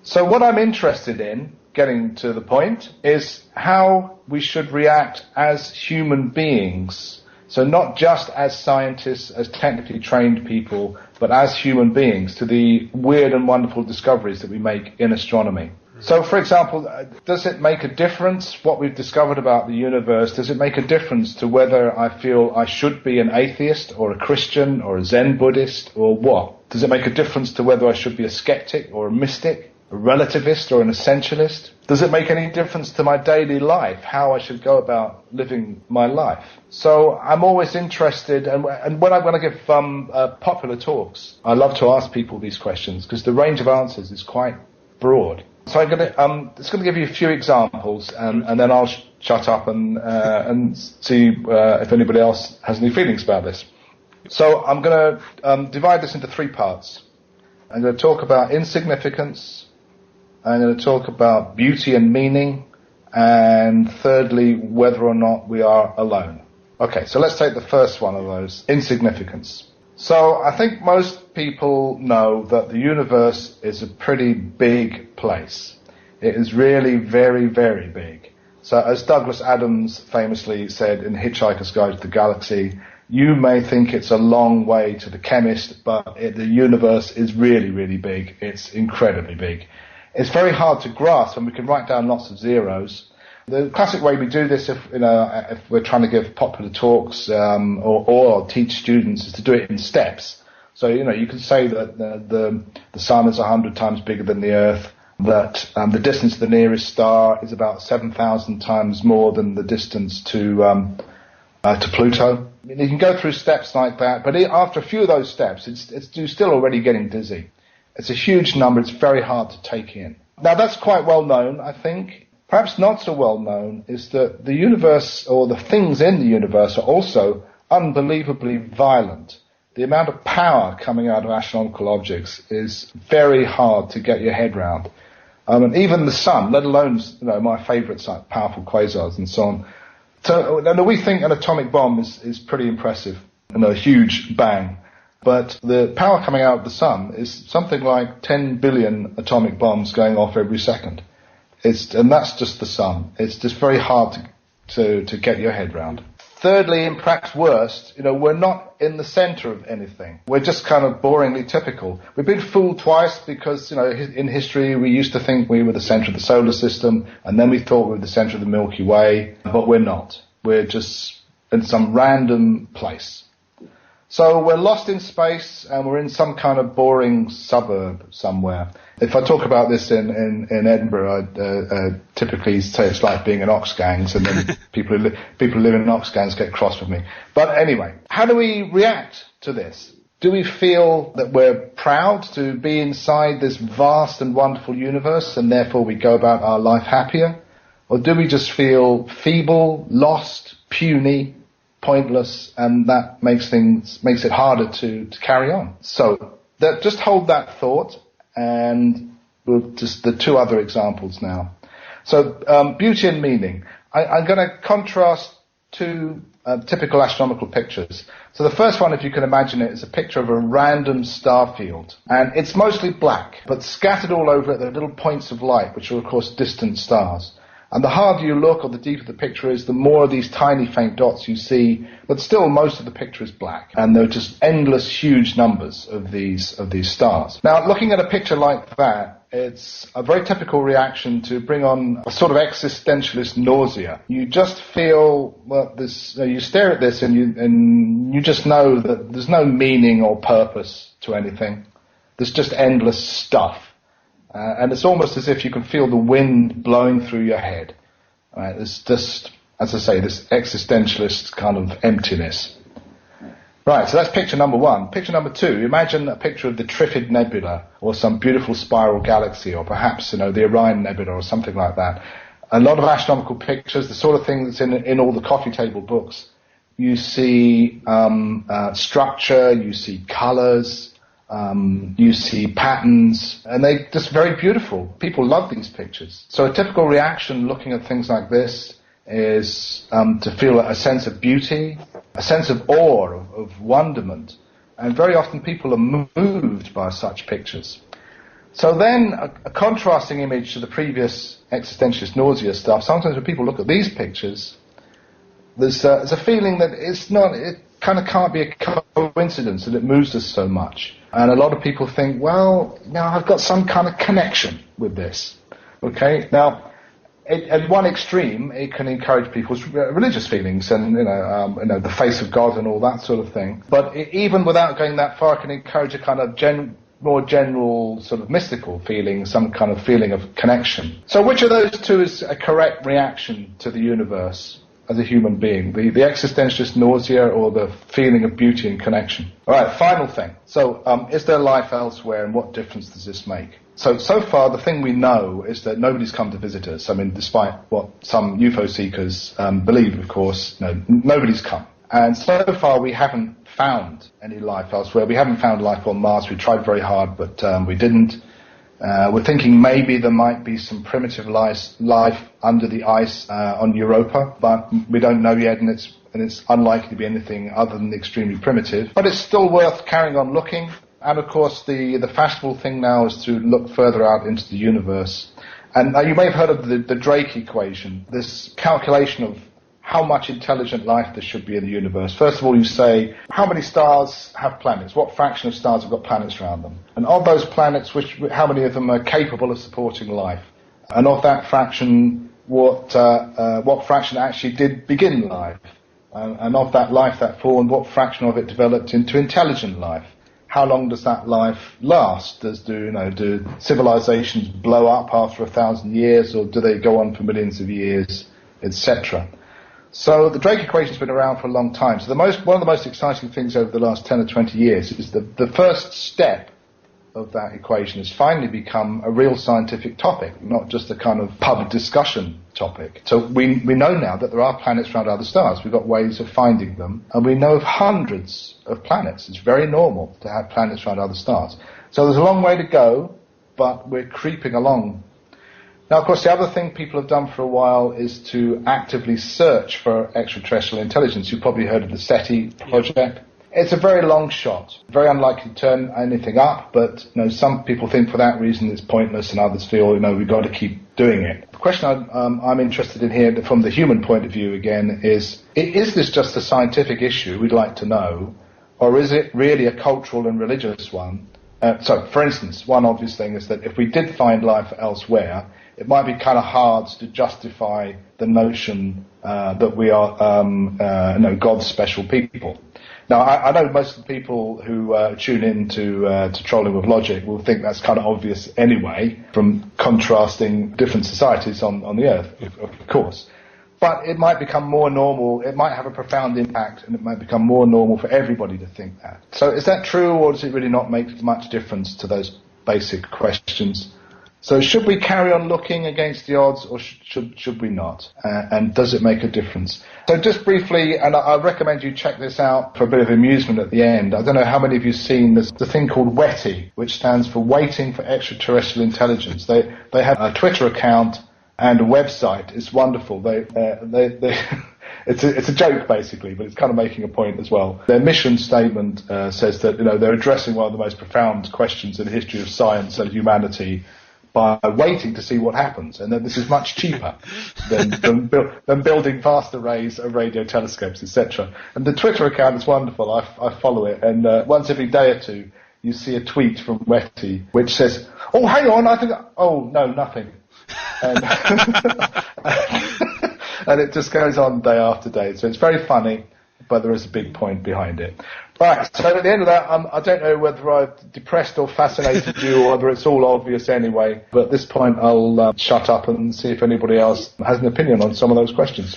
So what I'm interested in, getting to the point, is how we should react as human beings. So not just as scientists, as technically trained people, but as human beings to the weird and wonderful discoveries that we make in astronomy. So, for example, does it make a difference what we've discovered about the universe? Does it make a difference to whether I feel I should be an atheist or a Christian or a Zen Buddhist or what? Does it make a difference to whether I should be a skeptic or a mystic, a relativist or an essentialist? Does it make any difference to my daily life, how I should go about living my life? So I'm always interested, and when I give popular talks, I love to ask people these questions because the range of answers is quite broad. So I'm just going to give you a few examples, and then I'll shut up and see if anybody else has any feelings about this. So I'm going to divide this into three parts. I'm going to talk about insignificance, I'm going to talk about beauty and meaning, and thirdly, whether or not we are alone. Okay, so let's take the first one of those, insignificance. So I think most people know that the universe is a pretty big place. It is really very, very big. So as Douglas Adams famously said in Hitchhiker's Guide to the Galaxy, you may think it's a long way to the chemist, but the universe is really, really big. It's incredibly big. It's very hard to grasp, and we can write down lots of zeros. The classic way we do this, if we're trying to give popular talks or teach students, is to do it in steps. So you can say that the sun is 100 times bigger than the Earth, that the distance to the nearest star is about 7,000 times more than the distance to Pluto. I mean, you can go through steps like that, but after a few of those steps, you're still already getting dizzy. It's a huge number. It's very hard to take in. Now that's quite well known, I think. Perhaps not so well known is that the universe, or the things in the universe, are also unbelievably violent. The amount of power coming out of astronomical objects is very hard to get your head round. And even the sun, let alone my favourite powerful quasars and so on. So we think an atomic bomb is pretty impressive, a huge bang. But the power coming out of the sun is something like 10 billion atomic bombs going off every second. And that's just the sun. It's just very hard to get your head round. Thirdly, and perhaps worst, we're not in the center of anything. We're just kind of boringly typical. We've been fooled twice because, in history we used to think we were the center of the solar system, and then we thought we were the center of the Milky Way, but we're not. We're just in some random place. So we're lost in space, and we're in some kind of boring suburb somewhere. If I talk about this in Edinburgh, I typically say it's like being in Oxgangs, and then people who live in Oxgangs get cross with me. But anyway, how do we react to this? Do we feel that we're proud to be inside this vast and wonderful universe, and therefore we go about our life happier? Or do we just feel feeble, lost, puny, pointless, and that makes it harder to carry on? So just hold that thought, and we'll just the two other examples now. So beauty and meaning. I'm going to contrast two typical astronomical pictures. So the first one, if you can imagine it, is a picture of a random star field, and it's mostly black, but scattered all over it there are little points of light, which are of course distant stars. And the harder you look, or the deeper the picture is, the more of these tiny faint dots you see, but still most of the picture is black. And there are just endless, huge numbers of these stars. Now, looking at a picture like that, it's a very typical reaction to bring on a sort of existentialist nausea. You just feel, you stare at this and you just know that there's no meaning or purpose to anything. There's just endless stuff. And it's almost as if you can feel the wind blowing through your head. Right? It's just, as I say, this existentialist kind of emptiness. Right, so that's picture number one. Picture number two, imagine a picture of the Trifid Nebula, or some beautiful spiral galaxy, or perhaps, the Orion Nebula, or something like that. A lot of astronomical pictures, the sort of thing that's in all the coffee table books. You see structure, you see colors, you see patterns, and they're just very beautiful. People love these pictures. So a typical reaction looking at things like this is to feel a sense of beauty, a sense of awe, of wonderment. And very often people are moved by such pictures. So then, a contrasting image to the previous existentialist nausea stuff, sometimes when people look at these pictures, there's a feeling that it kind of can't be a coincidence that it moves us so much. And a lot of people think, well, now I've got some kind of connection with this. Okay? Now, at one extreme, it can encourage people's religious feelings and, the face of God and all that sort of thing. But even without going that far, it can encourage a kind of more general sort of mystical feeling, some kind of feeling of connection. So which of those two is a correct reaction to the universe as a human being? The existentialist nausea or the feeling of beauty and connection? All right, final thing. So is there life elsewhere, and what difference does this make? So far, the thing we know is that nobody's come to visit us. I mean, despite what some UFO seekers believe, of course, nobody's come. And so far, we haven't found any life elsewhere. We haven't found life on Mars. We tried very hard, but we didn't. We're thinking maybe there might be some primitive life under the ice on Europa, but we don't know yet, and it's unlikely to be anything other than extremely primitive. But it's still worth carrying on looking. And of course, the fashionable thing now is to look further out into the universe. And you may have heard of the Drake equation, this calculation of how much intelligent life there should be in the universe. First of all, you say, how many stars have planets? What fraction of stars have got planets around them? And of those planets, how many of them are capable of supporting life? And of that fraction, what fraction actually did begin life? And of that life that formed, what fraction of it developed into intelligent life? How long does that life last? Do civilizations blow up after 1,000 years, or do they go on for millions of years, etc.? So the Drake equation's been around for a long time. So one of the most exciting things over the last 10 or 20 years is the first step of that equation has finally become a real scientific topic, not just a kind of pub discussion topic. So we know now that there are planets around other stars. We've got ways of finding them, and we know of hundreds of planets. It's very normal to have planets around other stars. So there's a long way to go, but we're creeping along. Now, of course, the other thing people have done for a while is to actively search for extraterrestrial intelligence. You've probably heard of the SETI project. It's a very long shot, very unlikely to turn anything up, but some people think for that reason it's pointless, and others feel we've got to keep doing it. The question I'm interested in here, from the human point of view again, is this just a scientific issue we'd like to know, or is it really a cultural and religious one? So, for instance, one obvious thing is that if we did find life elsewhere, it might be kind of hard to justify the notion that we are God's special people. Now, I know most of the people who tune in to Trolling with Logic will think that's kind of obvious anyway, from contrasting different societies on the Earth, of course. But it might become more normal, it might have a profound impact, and it might become more normal for everybody to think that. So is that true, or does it really not make much difference to those basic questions? So should we carry on looking against the odds, or should we not? And does it make a difference? So just briefly, and I recommend you check this out for a bit of amusement at the end. I don't know how many of you have seen this, the thing called WETI, which stands for Waiting for Extraterrestrial Intelligence. They have a Twitter account and a website. It's wonderful. It's a joke basically, but it's kind of making a point as well. Their mission statement says that they're addressing one of the most profound questions in the history of science and humanity by waiting to see what happens, and that this is much cheaper than building vast arrays of radio telescopes, etc. And the Twitter account is wonderful. I follow it, and once every day or two you see a tweet from WETI which says, "Oh, hang on, no, nothing," and, and it just goes on day after day. So it's very funny, but there is a big point behind it. Right, so at the end of that, I don't know whether I've depressed or fascinated you, or whether it's all obvious anyway. But at this point, I'll shut up and see if anybody else has an opinion on some of those questions.